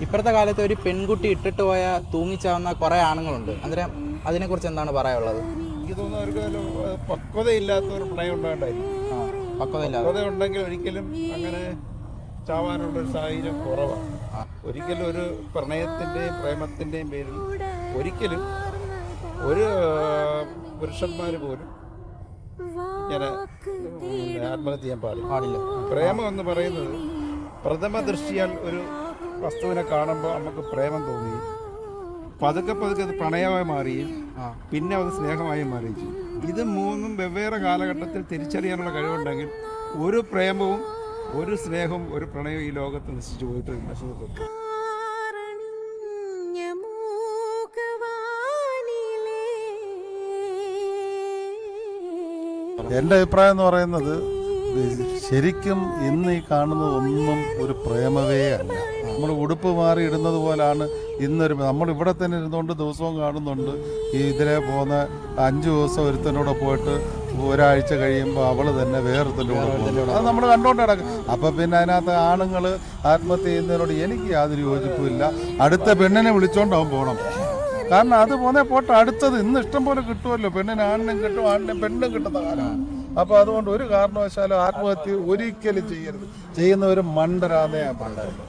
ഇപ്പോഴത്തെ കാലത്ത് ഒരു പെൺകുട്ടി ഇട്ടിട്ട് പോയ തൂങ്ങിച്ചാവുന്ന കുറേ ആണുങ്ങളുണ്ട്. അന്നേരം അതിനെക്കുറിച്ച് എന്താണ് പറയാനുള്ളത്? എനിക്ക് തോന്നുന്നു അവർക്ക് പക്വതയില്ലാത്ത ഒരു പ്രണയം ഉണ്ടായിട്ടായിരിക്കും. പക്വത ഉണ്ടെങ്കിൽ ഒരിക്കലും അങ്ങനെ ചാവാനുള്ളൊരു സാഹചര്യം കുറവാണ്. ഒരിക്കലും ഒരു പ്രണയത്തിൻ്റെയും പ്രേമത്തിൻ്റെയും പേരിൽ ഒരിക്കലും ഒരു പുരുഷന്മാർ പോലും ഇങ്ങനെ ആത്മഹത്യ ചെയ്യാൻ പാടില്ല. പ്രേമം എന്ന് പറയുന്നത് പ്രഥമ ദൃഷ്ടിയാൽ ഒരു വസ്തുവിനെ കാണുമ്പോൾ നമുക്ക് പ്രേമം തോന്നുകയും പതുക്കെ അത് പ്രണയമായി മാറുകയും പിന്നെ അത് സ്നേഹമായി മാറുകയും ചെയ്യും. ഇത് മൂന്നും വെവ്വേറെ കാലഘട്ടത്തിൽ തിരിച്ചറിയാനുള്ള കഴിവുണ്ടെങ്കിൽ ഒരു പ്രേമവും ഒരു സ്നേഹവും ഒരു പ്രണയവും ഈ ലോകത്ത് നശിച്ചു പോയിട്ടില്ല. എൻ്റെ അഭിപ്രായം എന്ന് പറയുന്നത് ശരിക്കും ഇന്ന് ഈ കാണുന്നത് ഒന്നും ഒരു പ്രേമവേ അല്ല. നമ്മൾ ഉടുപ്പ് മാറി ഇടുന്നത് പോലാണ് ഇന്നൊരു നമ്മൾ ഇവിടെ തന്നെ ഇരുന്നുകൊണ്ട് ദിവസവും കാണുന്നുണ്ട്. ഈ ഇതിലെ പോകുന്ന 5 ദിവസം ഒരുത്തനോടെ പോയിട്ട് ഒരാഴ്ച കഴിയുമ്പോൾ അവൾ തന്നെ വേറൊരുത്തൻ്റെ കൂടെ പോകും. അത് നമ്മൾ കണ്ടുകൊണ്ട് കിടക്കും. അപ്പം പിന്നെ അതിനകത്ത് ആണുങ്ങൾ ആത്മഹത്യ ചെയ്യുന്നതിനോട് എനിക്ക് യാതൊരു യോജിപ്പുമില്ല. അടുത്ത പെണ്ണിനെ വിളിച്ചോണ്ടാവും പോകണം. കാരണം അത് പോന്നേ പോട്ടെ, അടുത്തത് ഇന്ന് ഇഷ്ടം പോലെ കിട്ടുമല്ലോ. പെണ്ണിന് ആണിനും കിട്ടും, ആണിനും പെണ്ണും കിട്ടുന്ന കാലം. അപ്പോൾ അതുകൊണ്ട് ഒരു കാരണവശാലും ആത്മഹത്യ ഒരിക്കലും ചെയ്യരുത്. ചെയ്യുന്നവർ മണ്ടരാന്നേ ഞാൻ പറയുള്ളൂ.